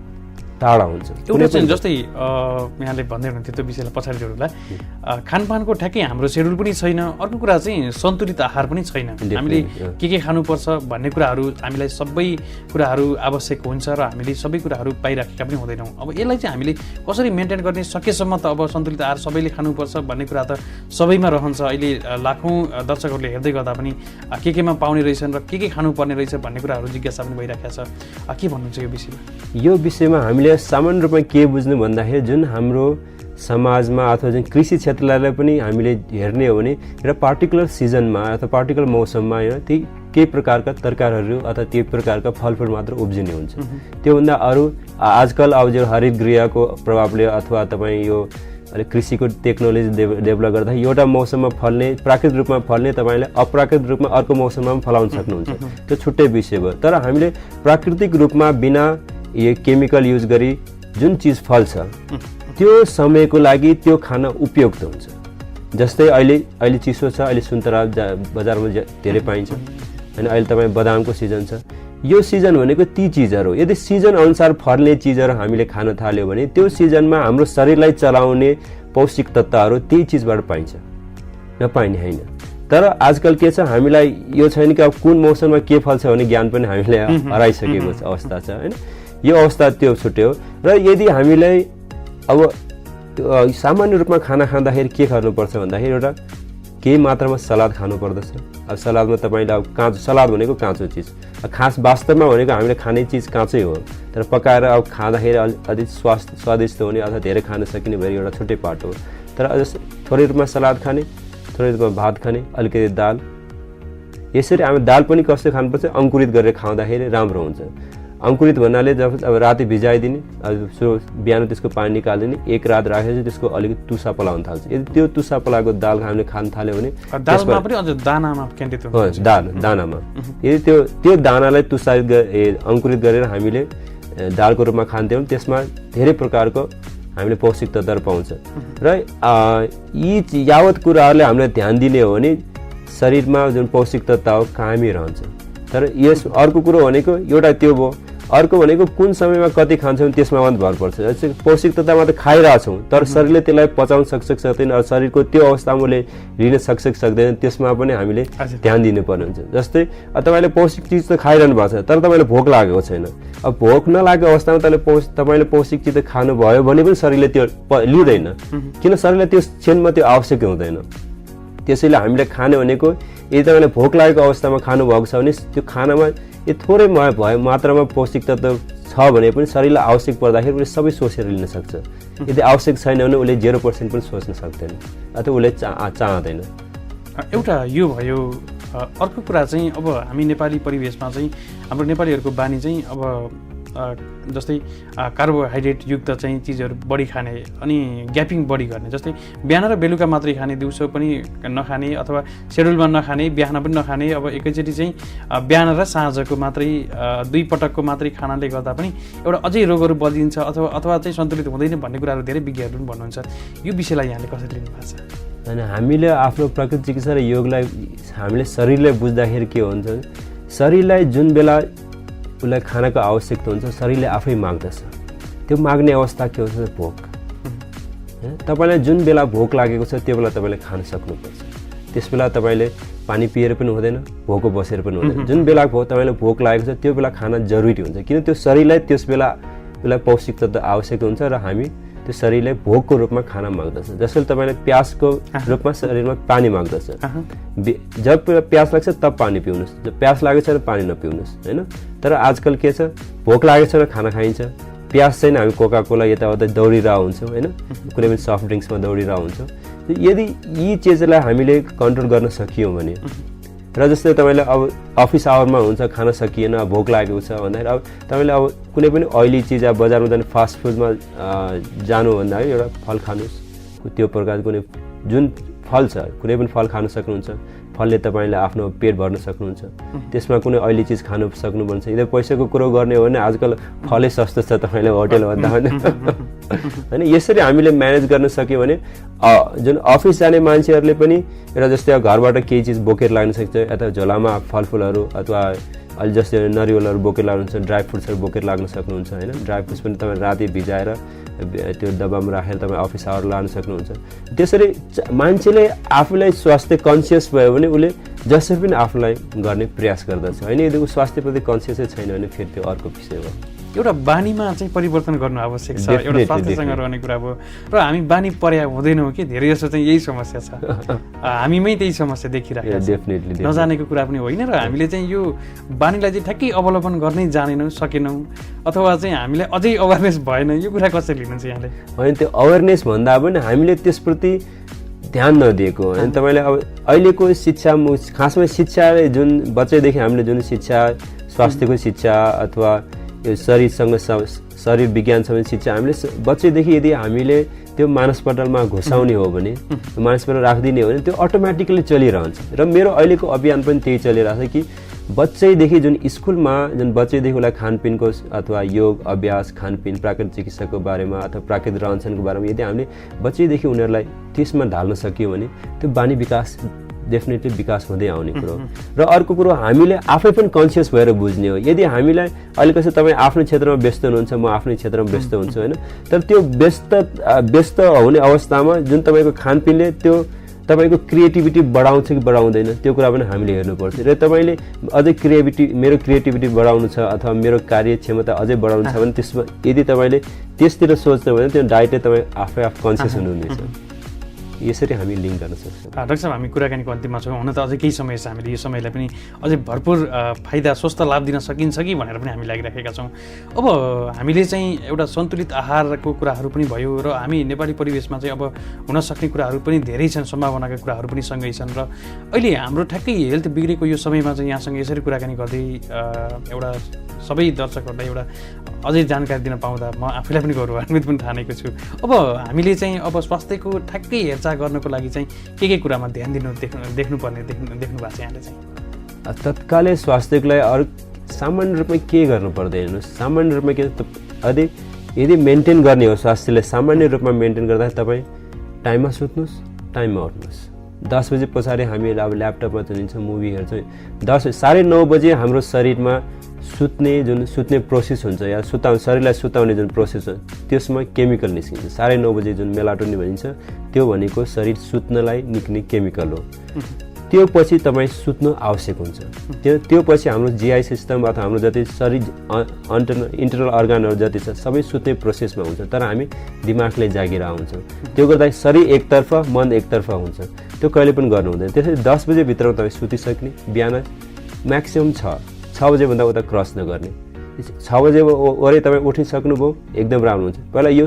टाढा हुन्छ। एउटा चाहिँ जस्तै यहाँले भन्दै हुनुहुन्थ्यो त्यो विषयलाई पछाडि जोडौँला। खानपानको ठ्याक्कै हाम्रो सेड्युल पनि छैन। अर्को कुरा चाहिँ सन्तुलित आहार पनि छैन। हामीले के खानुपर्छ भन्ने कुराहरू हामीलाई सबै कुराहरू आवश्यक हुन्छ र हामीले सबै कुराहरू पाइराखेका पनि हुँदैनौँ। अब यसलाई चाहिँ हामीले कसरी मेन्टेन गर्ने, सकेसम्म त अब सन्तुलित आहार सबैले खानुपर्छ भन्ने कुरा त सबैमा रहन्छ। अहिले लाखौँ दर्शकहरूले हेर्दै गर्दा पनि केमा पाउने रहेछन् र के खानुपर्ने रहेछ भन्ने कुराहरू जिज्ञासा पनि भइराखेको छ। के भन्नुहुन्छ यो विषयमा? यो विषयमा हामीले सामान्य रूपमा के बुझ्नु भन्दाखेरि जुन हाम्रो समाजमा अथवा जुन कृषि क्षेत्रलाई पनि हामीले हेर्ने हो भने एउटा पार्टिकुलर सिजनमा अथवा पार्टिकुलर मौसममा ती केही प्रकारका तरकारीहरू अथवा त्यो प्रकारका फलफुल मात्र उब्जिने हुन्छ। त्योभन्दा अरू आजकल अब जो हरित गृहको प्रभावले अथवा तपाईँ यो कृषिको टेक्नोलोजी डेभलप गर्दा एउटा मौसममा फल्ने प्राकृतिक रूपमा फल्ने तपाईँले अप्राकृतिक रूपमा अर्को मौसममा पनि फलाउन सक्नुहुन्छ। त्यो छुट्टै विषय भयो। तर हामीले प्राकृतिक रूपमा बिना यो केमिकल युज गरी जुन चिज फल्छ त्यो समयको लागि त्यो खान उपयुक्त हुन्छ। जस्तै अहिले चिसो छ, अहिले सुन्तरा बजारमा धेरै पाइन्छ होइन। अहिले तपाईँ बदामको सिजन छ। यो सिजन भनेको ती चिजहरू यदि सिजन अनुसार फल्ने चिजहरू हामीले खान थाल्यो भने त्यो सिजनमा हाम्रो शरीरलाई चलाउने पौष्टिक तत्त्वहरू त्यही चिजबाट पाइन्छ, नपाइने होइन। तर आजकल के छ, हामीलाई यो छैन कि अब कुन मौसममा के फल्छ भन्ने ज्ञान पनि हामीले हराइसकेको अवस्था छ होइन। यो अवस्था त्यो छुट्यो। र यदि हामीलाई अब सामान्य रूपमा खाना खाँदाखेरि के गर्नुपर्छ भन्दाखेरि एउटा केही मात्रामा सलाद खानु पर्दछ। अब सलादमा तपाईँले अब काँचो सलाद भनेको काँचो चिज, खास वास्तवमा भनेको हामीले खाने चिज काँचै हो, तर पकाएर अब खाँदाखेरि अधिक स्वादिष्ट हुने अथवा धेरै खान सकिने भएर एउटा छुट्टै पाटो हो। तर अझ थोरै रूपमा सलाद खाने, थोरै रूपमा भात खाने, अलिकति दाल, यसरी हामी दाल पनि कस्तो खानुपर्छ, अङ्कुरित गरेर खाँदाखेरि राम्रो हुन्छ। अङ्कुरित भन्नाले जब अब राति भिजाइदिने, बिहान त्यसको पानी निकालिदिने, एक रात राखेपछि त्यसको अलिकति तुसा पलाउन थाल्छ। यदि त्यो तुसा पलाएको दाल हामीले खान थाल्यो भने दालमा पनि अझ दानामा केन्द्रित हुन्छ। दानामा यदि त्यो दानालाई तुसा अङ्कुरित गरेर हामीले दालको रूपमा खान्थ्यौँ भने त्यसमा धेरै प्रकारको हामीले पौष्टिक तत्त्वहरू पाउँछ। र यी यावत कुराहरूले हामीले ध्यान दिने हो भने शरीरमा जुन पौष्टिक तत्त्व हो कायमै रहन्छ। तर यस अर्को कुरो भनेको एउटा त्यो भयो, अर्को भनेको कुन समयमा कति खान्छौँ त्यसमा मात्र भर पर्छ। जस्तै पौष्टिक तत्त्वमा त खाइरहेछौँ तर शरीरले त्यसलाई पचाउन सक्छ सक्दैन, शरीरको त्यो अवस्थामा उसले लिन सक्छ सक्दैन, त्यसमा पनि हामीले ध्यान दिनुपर्ने हुन्छ। जस्तै तपाईँले पौष्टिक चिज त खाइरहनु भएको छ तर तपाईँले भोक लागेको छैन, अब भोक नलागेको अवस्थामा तपाईँले पौष्टिक चिज त खानुभयो भने पनि शरीरले त्यो लिँदैन, किन शरीरलाई त्यो क्षणमा त्यो आवश्यक हुँदैन। त्यसैले हामीले खाने भनेको यदि तपाईँले भोक लागेको अवस्थामा खानुभएको छ भने त्यो खानामा थोरै मात्रामा पौष्टिक तत्त्व छ भने पनि शरीरलाई आवश्यक पर्दाखेरि उसले सबै सोचेर लिन सक्छ। यदि आवश्यक छैन भने उसले 0% पनि सोच्न सक्दैन अथवा उसले चाहँदैन। एउटा यो भयो। अर्को कुरा चाहिँ अब हामी नेपाली परिवेशमा चाहिँ हाम्रो नेपालीहरूको बानी चाहिँ अब जस्तै कार्बोहाइड्रेट युक्त चाहिँ चिजहरू बढी खाने अनि ग्यापिङ बढी गर्ने, जस्तै बिहान र बेलुका मात्रै खाने, दिउँसो पनि नखाने अथवा सेड्युलमा नखाने, बिहान पनि नखाने, अब एकैचोटि चाहिँ बिहान र साँझको मात्रै 2 पटकको मात्रै खानाले गर्दा पनि एउटा अझै रोगहरू बढिन्छ अथवा चाहिँ सन्तुलित हुँदैन भन्ने कुराहरू धेरै विज्ञहरू पनि भन्नुहुन्छ। यो विषयलाई यहाँले कसरी लिनु भएको छ? अनि हामीले आफ्नो प्रकृति चिकित्सा र योगलाई हामीले शरीरलाई बुझ्दाखेरि के हुन्छ, शरीरलाई जुन बेला उसलाई खानाको आवश्यकता हुन्छ शरीरले आफै माग्दछ। त्यो माग्ने अवस्था के हुन्छ, भोक। तपाईँलाई जुन बेला भोक लागेको छ त्यो बेला तपाईँले खान सक्नुपर्छ। त्यस बेला तपाईँले पानी पिएर पनि हुँदैन, भोको बसेर पनि हुँदैन। जुन बेला तपाईँलाई भोक लागेको छ त्यो बेला खाना जरुरी हुन्छ, किन त्यो शरीरलाई त्यस बेला उसलाई पौष्टिक तत्त्व आवश्यक हुन्छ र हामी त्यो शरीरले भोकको रूपमा खाना माग्दछ। जसरी तपाईँले प्यासको रूपमा शरीरमा पानी माग्दछ। जब प्यास लाग्छ तब पानी पिउनुहोस्, जब प्यास लागेको छैन पानी नपिउनुहोस्, होइन। तर आजकल के छ, भोक लागेको छैन खाना खाइन्छ, प्यास छैन हामी कोका कोला यताउता दौडिरहेको हुन्छौँ, होइन, कुनै पनि सफ्ट ड्रिङ्क्समा दौडिरहेको हुन्छौँ। यदि यी चिजलाई हामीले कन्ट्रोल गर्न सकियौँ भने, र जस्तै तपाईँले अब अफिस आवरमा हुन्छ खाना सकिएन, भोक लागेको छ भन्दाखेरि अब तपाईँले अब कुनै पनि ऑयली चिज अब बजारमा जाने फास्ट फुडमा जानु भन्दाखेरि एउटा फल खानुहोस्, त्यो प्रकारको कुनै जुन फल छ कुनै पनि फल खान सक्नुहुन्छ, फलले तपाईँले आफ्नो पेट भर्न सक्नुहुन्छ, त्यसमा कुनै ऑयली चिज खानु सक्नुहुन्छ। यदि पैसाको कुरो गर्ने हो भने आजकल फलै सस्तो छ तपाईँले होटल भन्दा होइन। यसरी हामीले म्यानेज गर्न सक्यो भने जुन अफिस जाने मान्छेहरूले पनि एउटा जस्तै घरबाट केही चिज बोकेर लाग्न सक्छ, अथवा झोलामा फलफुलहरू अथवा अलि जस्तै नरिवलहरू बोकेर लाग्नुहुन्छ, ड्राई फ्रुट्सहरू बोकेर लाग्न सक्नुहुन्छ, होइन। ड्राई फ्रुट्स पनि तपाईँ राति भिजाएर त्यो डब्बामा राखेर तपाईँ अफिस आवर लान सक्नुहुन्छ। त्यसरी मान्छेले आफूलाई स्वास्थ्य कन्सियस भयो भने उसले जसरी पनि आफूलाई गर्ने प्रयास गर्दछ, होइन। यदि ऊ स्वास्थ्यप्रति कन्सियसै छैन भने फेरि त्यो अर्को विषय हो। एउटा बानीमा चाहिँ परिवर्तन गर्नु आवश्यक छ, एउटा स्वास्थ्यसँग रहने कुरा भयो। र हामी बानी पर्या हुँदैनौँ कि धेरै जसो चाहिँ यही समस्या छ, हामीमै त्यही समस्या देखिरहेको छ, नजानेको कुरा पनि होइन। र हामीले चाहिँ यो बानीलाई चाहिँ ठ्याक्कै अवलम्बन गर्नै जानेनौँ, सकेनौँ, अथवा चाहिँ हामीले अझै अवेरनेस भएन, यो कुरा कसरी लिनुहुन्छ यहाँले? होइन, त्यो अवेरनेस भन्दा पनि हामीले त्यसप्रति ध्यान नदिएको होइन। तपाईँले अब अहिलेको शिक्षा खासमा शिक्षाले जुन बच्चैदेखि हामीले जुन शिक्षा, स्वास्थ्यको शिक्षा अथवा यो शरीर विज्ञानसँग शिक्षा हामीले बच्चैदेखि यदि हामीले त्यो मानसपटलमा घुसाउने हो भने, मानसपटल राखिदिने हो भने त्यो अटोमेटिकली चलिरहन्छ। र मेरो अहिलेको अभियान पनि त्यही चलिरहेको छ कि बच्चैदेखि जुन स्कुलमा जुन बच्चैदेखि उसलाई खानपिनको अथवा योग अभ्यास, खानपिन, प्राकृतिक चिकित्साको बारेमा अथवा प्राकृतिक रहनसहनको बारेमा यदि हामीले बच्चैदेखि उनीहरूलाई त्यसमा ढाल्न सक्यौँ भने त्यो बानी विकास डेफिनेटली विकास हुँदै आउने कुरो। र अर्को कुरो हामीले आफै पनि कन्सियस भएर बुझ्ने हो। यदि हामीलाई अहिले कसै तपाईँ आफ्नो क्षेत्रमा व्यस्त हुनुहुन्छ, म आफ्नै क्षेत्रमा व्यस्त हुन्छु, होइन। तर त्यो व्यस्त हुने अवस्थामा जुन तपाईँको खानपिनले त्यो तपाईँको क्रिएटिभिटी बढाउँछ कि बढाउँदैन त्यो कुरा पनि हामीले हेर्नुपर्छ। र तपाईँले अझै मेरो क्रिएटिभिटी बढाउनु छ अथवा मेरो कार्यक्षमता अझै बढाउनु छ भने त्यसमा यदि तपाईँले त्यसतिर सोच्नु भने त्यो डाइटले तपाईँ आफै कन्सियस हुनुहुनेछ। यसरी हामी लिङ्क गर्न सक्छौँ। डाक्टर साहब, हामी कुराकानीको अन्तिममा छौँ। हुन त अझै केही समय छ, हामीले यो समयलाई पनि अझै भरपुर फाइदा स्वस्थ लाभ दिन सकिन्छ कि भनेर पनि हामी लागिराखेका छौँ। अब हामीले चाहिँ एउटा सन्तुलित आहारको कुराहरू पनि भयो र हामी नेपाली परिवेशमा चाहिँ अब हुन सक्ने कुराहरू पनि धेरै छन्, सम्भावनाका कुराहरू पनि सँगै छन् र अहिले हाम्रो ठ्याक्कै हेल्थ बिग्रेको यो समयमा चाहिँ यहाँसँग यसरी कुराकानी गर्दै एउटा सबै दर्शकहरूलाई एउटा अझै जानकारी दिन पाउँदा म आफैलाई पनि गौरवान्वित पनि ठानेको छु। अब हामीले चाहिँ अब स्वास्थ्यको ठ्याक्कै हेरचाह गर्नको लागि चाहिँ के कुरामा ध्यान देख्नुपर्ने देख्नु भएको छ यहाँले चाहिँ? तत्कालै स्वास्थ्यको लागि अरू सामान्य रूपमा के गर्नु पर्दैन। सामान्य रूपमा के यदि मेन्टेन गर्ने हो स्वास्थ्यलाई सामान्य रूपमा मेन्टेन गर्दा तपाईँ टाइममा सुत्नुहोस्, टाइममा उठ्नुहोस्। 10 बजे पछाडि हामी अब ल्यापटपमा चलिन्छ, मुभी हेर्छौँ। 9:30 बजे हाम्रो शरीरमा सुत्ने प्रोसेस हुन्छ या शरीरलाई सुताउने जुन प्रोसेस हो त्यसमा केमिकल निस्किन्छ। 9:30 बजे जुन मेलाटोनिन भनिन्छ त्यो भनेको शरीर सुत्नलाई निक्ने केमिकल हो। त्यो पछि तपाईँ सुत्नु आवश्यक हुन्छ। त्यो पछि हाम्रो जीआई सिस्टम अथवा हाम्रो जति शरीर इन्टरनल अर्गानहरू जति छ सबै सुत्ने प्रोसेसमा हुन्छ, तर हामी दिमागले जागिरा हुन्छौँ। त्यो गर्दा शरीर एकतर्फ मन एकतर्फ हुन्छ, त्यो कहिले पनि गर्नु हुँदैन। त्यसैले 10 बजेभित्रमा तपाईँ सुतिसक्ने, बिहान म्याक्सिमम् 6 बजेभन्दा उता क्रस नगर्ने। 6 बजे वरै तपाईँ उठिसक्नुभयो एकदम राम्रो हुन्छ। पहिला यो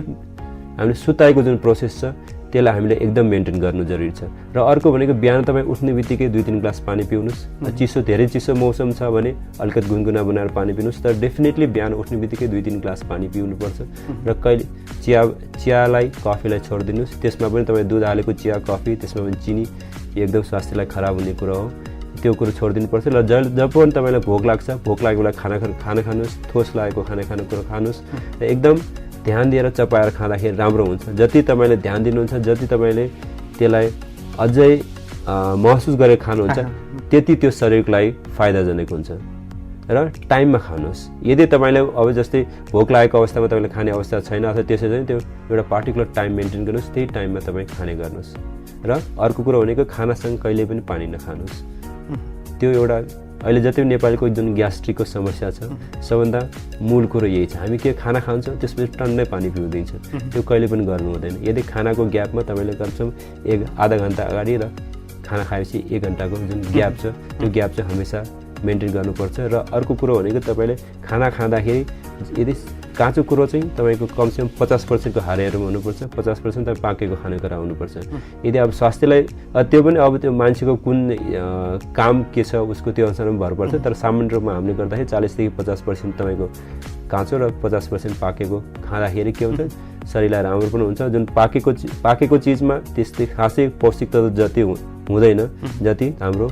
हामीले सुताएको जुन प्रोसेस छ त्यसलाई हामीले एकदम मेन्टेन गर्नु जरुरी छ। र अर्को भनेको बिहान तपाईँ उठ्ने बित्तिकै 2-3 ग्लास पानी पिउनुहोस्। धेरै चिसो मौसम छ भने अलिकति गुनगुना बनाएर पानी पिउनुहोस्, तर डेफिनेटली बिहान उठ्ने बित्तिकै 2-3 ग्लास पानी पिउनुपर्छ। र कहिले चियालाई कफीलाई छोडिदिनुहोस्। त्यसमा पनि तपाईँ दुध हालेको चिया कफी त्यसमा पनि चिनी एकदम स्वास्थ्यलाई खराब हुने कुरा हो, त्यो कुरो छोडिदिनुपर्छ। र जब पनि तपाईँलाई भोक लाग्छ, भोक लागेको बेला खाना खानुहोस्, ठोस लागेको खाने कुरो खानुहोस् र एकदम ध्यान दिएर चपाएर खाँदाखेरि राम्रो हुन्छ। जति तपाईँले ध्यान दिनुहुन्छ, जति तपाईँले त्यसलाई अझै महसुस गरेर खानुहुन्छ त्यति त्यो शरीरको लागि फाइदाजनक हुन्छ। र टाइममा खानुहोस्। यदि तपाईँले अब जस्तै भोक लागेको अवस्थामा तपाईँले खाने अवस्था छैन अथवा त्यसै चाहिँ त्यो एउटा पार्टिकुलर टाइम मेन्टेन गर्नुहोस्, त्यही टाइममा तपाईँ खाने गर्नुहोस्। र अर्को कुरो भनेको खानासँग कहिले पनि पानी नखानुहोस्। त्यो एउटा अहिले जति पनि नेपालीको जुन ग्यास्ट्रिकको समस्या छ सबभन्दा मूल कुरो यही छ। हामी के खाना खान्छौँ त्यसपछि टन्नै पानी पिउदिन्छौँ, त्यो कहिले पनि गर्नु हुँदैन। यदि खानाको ग्यापमा तपाईँले गर्छौँ आधा घन्टा अगाडि र खाना खाएपछि 1 घन्टाको जुन ग्याप छ त्यो ग्याप चाहिँ हमेसा मेन्टेन गर्नुपर्छ। र अर्को कुरो भनेको तपाईँले खाना खाँदाखेरि यदि काँचो कुरो चाहिँ तपाईँको कमसेकम 50% हारेहरूमा हुनुपर्छ, 50% तपाईँ पाकेको खानेकुरा हुनुपर्छ। यदि अब स्वास्थ्यलाई त्यो पनि अब त्यो मान्छेको कुन काम के छ उसको त्यो अनुसारमा भर पर्छ, तर सामान्य रूपमा हामीले गर्दाखेरि 40 देखि 50% तपाईँको काँचो र 50% पाकेको खाँदाखेरि के हुन्छ शरीरलाई राम्रो पनि हुन्छ। जुन पाकेको चिजमा त्यस्तै खासै पौष्टिक तत्त्व जति हुँदैन जति हाम्रो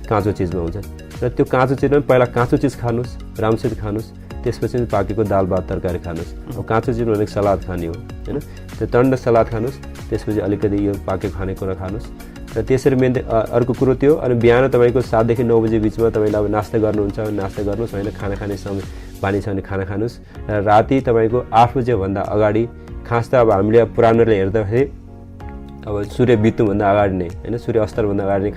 काँचो चिजमा हुन्छ। र त्यो काँचो चिजमा पहिला काँचो चिज खानुहोस्, राम्रोसित खानुहोस्, त्यसपछि पाकेको दाल भात तरकारी खानुहोस्। अब काँचो चिज भनेको सलाद खाने हो होइन, त्यो टन्ड सलाद खानुहोस्, त्यसपछि अलिकति यो पाकेको खानेकुरा खानुहोस्। र त्यसरी अर्को कुरो त्यो। अनि बिहान तपाईँको 7 देखि 9 बजे बिचमा तपाईँले अब नास्ता गर्नुहुन्छ भने नास्ता गर्नुहोस्, होइन खाना खाने समय बानी छ भने खाना खानुहोस्। र राति तपाईँको 8 बजेभन्दा अगाडि खास त अब हामीले पुरानोले हेर्दाखेरि अब सूर्य बित्नुभन्दा अगाडि नै होइन सूर्य अस्ताभन्दा अगाडि नै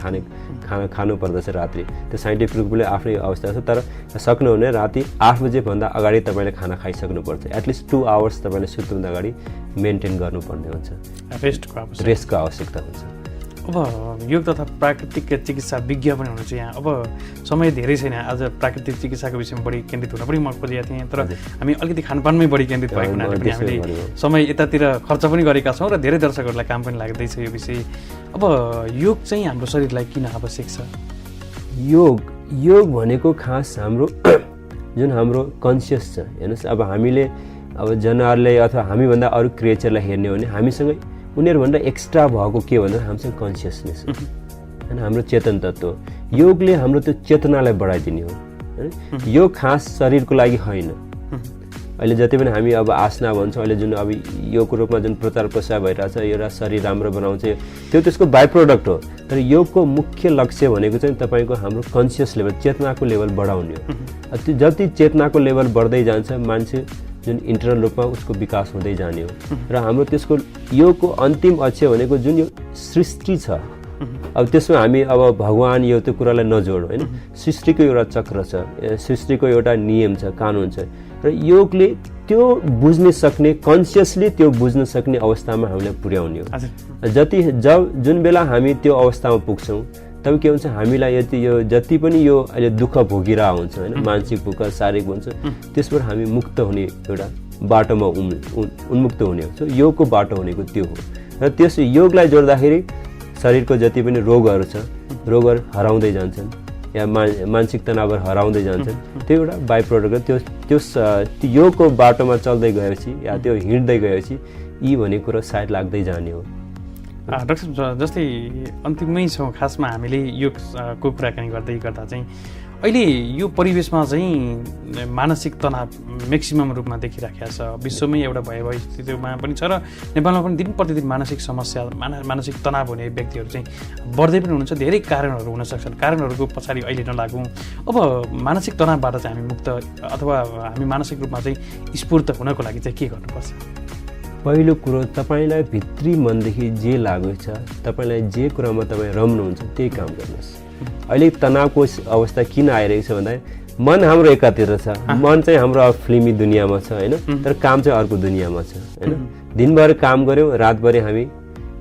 खाना खानु पर्दछ रात्रि। त्यो साइन्टिफिक पनि आफ्नै अवस्था छ, तर सक्नु भने राति 8 बजेभन्दा अगाडि तपाईँले खाना खाइसक्नुपर्छ। एटलिस्ट 2 आवर्स तपाईँले सुत्नुभन्दा अगाडि मेन्टेन गर्नुपर्ने हुन्छ, रेस्टको आवश्यकता हुन्छ। अब योग तथा प्राकृतिक चिकित्सा विज्ञ पनि हुनुहुन्छ यहाँ। अब समय धेरै छैन, आज प्राकृतिक चिकित्साको विषयमा बढी केन्द्रित हुन पनि म खोजेका थिएँ, तर हामी अलिकति खानपानमै बढी केन्द्रित भएको हुनाले पनि हामीले समय यतातिर खर्च पनि गरेका छौँ र धेरै दर्शकहरूलाई काम पनि लाग्दैछ यो विषय। अब योग चाहिँ हाम्रो शरीरलाई किन आवश्यक छ? योग भनेको खास हाम्रो जुन हाम्रो कन्सियस छ हेर्नुहोस्। अब हामीले अब जनावरले अथवा हामीभन्दा अरू क्रिएचरलाई हेर्ने हो भने हामीसँग उनीहरूभन्दा एक्स्ट्रा भएको के भन्दा हामीसँग कन्सियसनेस हो होइन, हाम्रो चेतन तत्त्व। योगले हाम्रो त्यो चेतनालाई बढाइदिने हो होइन। यो खास शरीरको लागि होइन। अहिले जति पनि हामी अब आसना भन्छौँ, अहिले जुन अब योगको रूपमा जुन प्रचार प्रसार भइरहेछ एउटा शरीर राम्रो बनाउँछ, त्यो त्यसको बाई प्रोडक्ट हो। तर योगको मुख्य लक्ष्य भनेको चाहिँ तपाईँको हाम्रो कन्सियस लेभल, चेतनाको लेभल बढाउने हो। त्यो जति चेतनाको लेभल बढ्दै जान्छ मान्छे जुन इन्टरनल रूपमा उसको विकास हुँदै जाने हो। र हाम्रो त्यसको योगको अन्तिम अक्ष्य भनेको जुन यो सृष्टि छ, अब त्यसमा हामी अब भगवान यो त्यो कुरालाई नजोड होइन। सृष्टिको एउटा चक्र छ, सृष्टिको एउटा नियम छ, कानुन छ, र योगले त्यो बुझ्न सक्ने कन्सियसली त्यो बुझ्न सक्ने अवस्थामा हामीलाई पुर्याउने हो। जुन बेला हामी त्यो अवस्थामा पुग्छौँ तब के हुन्छ, हामीलाई यो जति पनि यो अहिले दुःख भोगिरहेको हुन्छ होइन, मानसिक दुःख शारीरिक हुन्छ, त्यसबाट हामी मुक्त हुने एउटा बाटोमा उन्मुक्त हुने हो। योगको बाटो भनेको त्यो हो। र त्यस योगलाई जोड्दाखेरि शरीरको जति पनि रोगहरू छ, रोगहरू हराउँदै जान्छन् या मानसिक तनावहरू हराउँदै जान्छन्। त्यो एउटा बाई प्रोडक्ट त्यो योगको बाटोमा चल्दै गएपछि या त्यो हिँड्दै गएपछि यी भन्ने कुरो सायद लाग्दै जाने हो। डाक्टर साहब, जस्तै अन्तिममै छौँ, खासमा हामीले योगको कुराकानी गर्दै गर्दा चाहिँ अहिले यो परिवेशमा चाहिँ मानसिक तनाव म्याक्सिमम रूपमा देखिराखेको छ। विश्वमै एउटा भयावह स्थितिमा पनि छ र नेपालमा पनि दिन प्रतिदिन मानसिक समस्या, मानसिक तनाव हुने व्यक्तिहरू चाहिँ बढ्दै पनि हुनुहुन्छ। धेरै कारणहरू हुन सक्छन्, कारणहरूको पछाडि अहिले नलागौँ। अब मानसिक तनावबाट चाहिँ हामी मुक्त अथवा हामी मानसिक रूपमा चाहिँ स्फूर्त हुनको लागि चाहिँ के गर्नुपर्छ? पहिलो कुरो, तपाईँलाई भित्री मनदेखि जे लागेको छ, तपाईँलाई जे कुरामा तपाईँ रम्नुहुन्छ त्यही काम गर्नुहोस्। अहिले तनावको अवस्था किन आइरहेको छ भन्दा मन हाम्रो एकातिर छ, मन चाहिँ हाम्रो फिल्मी दुनियाँमा छ होइन, तर काम चाहिँ अर्को दुनियाँमा छ होइन। दिनभर काम गऱ्यौँ, रातभरि हामी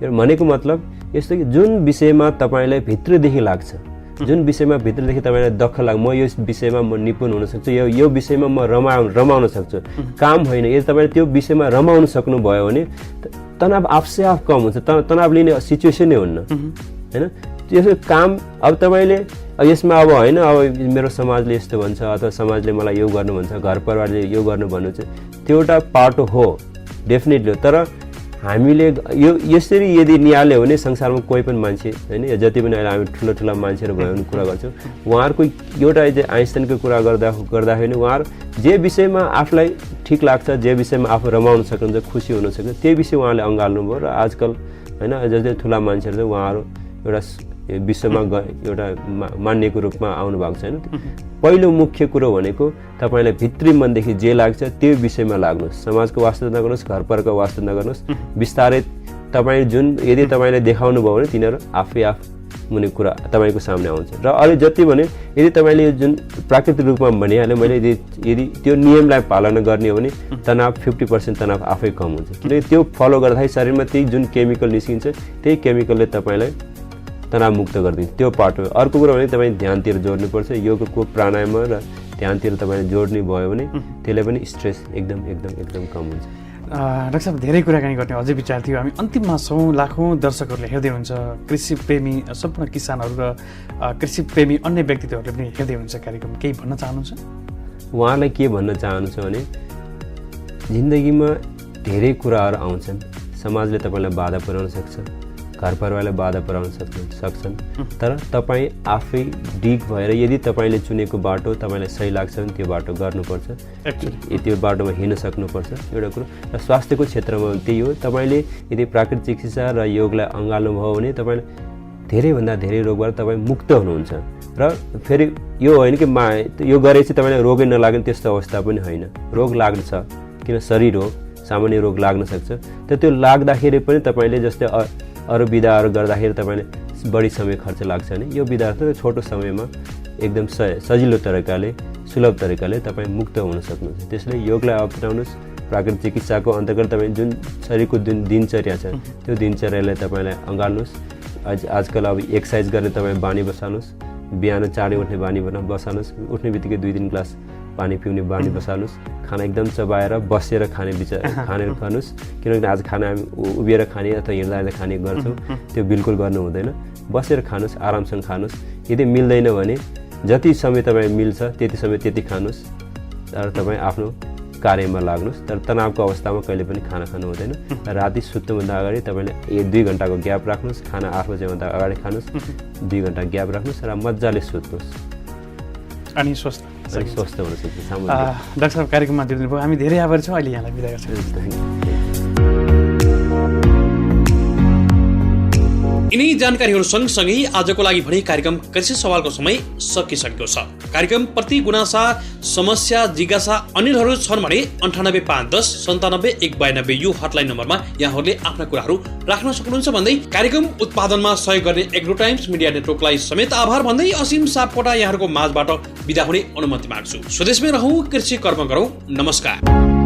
भनेको मतलब यस्तो कि जुन विषयमा तपाईँलाई भित्रदेखि लाग्छ, जुन विषयमा भित्रदेखि तपाईँलाई दख लाग्छ, म यो विषयमा म निपुण हुन सक्छु, यो विषयमा म रमाउन सक्छु, काम होइन। यदि तपाईँले त्यो विषयमा रमाउन सक्नुभयो भने तनाव आफसे आफ कम हुन्छ। तनाव लिने सिचुएसनै हुन्न होइन। त्यसो काम अब तपाईँले यसमा अब होइन, अब मेरो समाजले यस्तो भन्छ अथवा समाजले मलाई यो गर्नु भन्छ, घर परिवारले यो गर्नु भन्नुहुन्छ, त्यो एउटा पाटो हो, डेफिनेटली। तर हामीले यो यसरी यदि निहाल्यो भने संसारमा कोही पनि मान्छे होइन, जति पनि अहिले हामी ठुला मान्छेहरू भयो भने कुरा गर्छौँ, उहाँहरूको एउटा आइन्स्टाइनको कुरा गर्दाखेरि उहाँहरू जे विषयमा आफूलाई ठिक लाग्छ, जे विषयमा आफू रमाउन सक्नुहुन्छ, खुसी हुन सक्नुहुन्छ, त्यही विषय उहाँले अँगाल्नुभयो। र आजकल होइन जस्तै ठुला मान्छेहरू चाहिँ उहाँहरू एउटा विश्वमा एउटा मान्यको रूपमा आउनु भएको छैन। पहिलो मुख्य कुरो भनेको तपाईँलाई भित्री मनदेखि जे लाग्छ त्यो विषयमा लाग्नुहोस्। समाजको वास्ता नगर्नुहोस्, घर परको वास्ता नगर्नुहोस्। बिस्तारै तपाईँ यदि तपाईँले देखाउनु भयो भने तिनीहरू आफै आफ हुने कुरा तपाईँको सामने आउँछ। र अहिले जति भने यदि तपाईँले यो जुन प्राकृतिक रूपमा भनिहालेँ मैले, यदि त्यो नियमलाई पालना गर्ने हो भने तनाव 50% तनाव आफै कम हुन्छ। किनकि त्यो फलो गर्दाखेरि शरीरमा त्यही जुन केमिकल निस्किन्छ त्यही केमिकलले तपाईँलाई तनाव मुक्त गरिदिन्छ। त्यो पार्ट हो। अर्को कुरो भने तपाईँ ध्यानतिर जोड्नुपर्छ। योगको प्राणायाम र ध्यानतिर तपाईँले जोड्ने भयो भने त्यसले पनि स्ट्रेस एकदम कम हुन्छ। डाक्टर साहब, धेरै कुराकानी गर्ने अझै विचार थियो। हामी अन्तिममा छौँ। लाखौँ दर्शकहरूले हेर्दै हुन्छ, कृषि प्रेमी सम्पूर्ण किसानहरू र कृषि प्रेमी अन्य व्यक्तित्वहरूले पनि हेर्दै हुन्छ कार्यक्रम। केही भन्न चाहनुहुन्छ? उहाँलाई के भन्न चाहनुहुन्छ भने जिन्दगीमा धेरै कुराहरू आउँछन्। समाजले तपाईँलाई बाधा पुर्याउन सक्छ, घर परिवारलाई बाधा पुर्याउन सक्छन्, तर तपाईँ आफै डिग भएर यदि तपाईँले चुनेको बाटो तपाईँलाई सही लाग्छ भने त्यो बाटो गर्नुपर्छ, त्यो बाटोमा हिँड्न सक्नुपर्छ। एउटा कुरो र स्वास्थ्यको क्षेत्रमा त्यही हो। तपाईँले यदि प्राकृतिक चिकित्सा र योगलाई अँगाल्नुभयो भने तपाईँले धेरैभन्दा धेरै रोगबाट तपाईँ मुक्त हुनुहुन्छ। र फेरि यो होइन कि यो गरेपछि तपाईँलाई रोगै नलाग्ने त्यस्तो अवस्था पनि होइन। रोग लाग्छ, किन शरीर हो, सामान्य रोग लाग्न सक्छ। तर त्यो लाग्दाखेरि पनि तपाईँले जस्तै अरू विधाहरू गर्दाखेरि तपाईँले बढी समय खर्च लाग्छ भने यो विधा त छोटो समयमा एकदम सजिलो तरिकाले सुलभ तरिकाले तपाईँ मुक्त हुन सक्नुहुन्छ। त्यसले योगलाई अपनाउनुहोस्। प्राकृतिक चिकित्साको अन्तर्गत तपाईँ जुन शरीरको जुन दिनचर्या छ त्यो दिनचर्यालाई तपाईँलाई अँगाल्नुहोस्। आजकल अब एक्सर्साइज गर्ने तपाईँ बानी बसाल्नुहोस्। बिहान चाँडै उठ्ने बानी बसाल्नुहोस्। उठ्ने बित्तिकै 2-3 ग्लास पानी पिउने बानी बसाल्नुहोस्। खाना एकदम चबाएर बसेर खाने खानुहोस्। किनकि आज खाना हामी उभिएर खाने अथवा हिँड्दा खाने गर्छौँ, त्यो बिल्कुल गर्नु हुँदैन। बसेर खानुहोस्, आरामसँग खानुहोस्। यदि मिल्दैन भने जति समय तपाईँ मिल्छ त्यति समय त्यति खानुहोस् र तपाईँ आफ्नो कार्यमा लाग्नुहोस्। तर तनावको अवस्थामा कहिले पनि खाना खानु हुँदैन। राति सुत्नुभन्दा अगाडि तपाईँले 1-2 घन्टाको ग्याप राख्नुहोस्। खाना 8 बजेभन्दा अगाडि खानुहोस्, 2 घन्टा ग्याप राख्नुहोस् र मजाले सुत्नुहोस् अनि स्वस्थ हुन सक्छ। डाक्टर साहब, कार्यक्रममा दिनुभयो, हामी धेरै आभारी छौँ। अहिले यहाँलाई बिदा गर्छौँ। यिनै जानकारीहरू सँगसँगै आजको लागि भने कार्यक्रम कृषि सवालको समय सकिसकेको छ। कार्यक्रम प्रति गुनासा, समस्या, जिज्ञासा अनिलहरू छन् भने 985110979192 यो हटलाइन नम्बरमा यहाँहरूले आफ्ना कुराहरू राख्न सक्नुहुन्छ भन्दै कार्यक्रम उत्पादनमा सहयोग गर्ने एग्रो टाइम्स मिडिया नेटवर्कलाई समेत आभार भन्दै असीम सापकोटा यहाँहरूको माझबाट बिदा हुने अनुमति माग्छु। स्वदेशमै रहौँ, कृषि कर्म गरौँ। नमस्कार।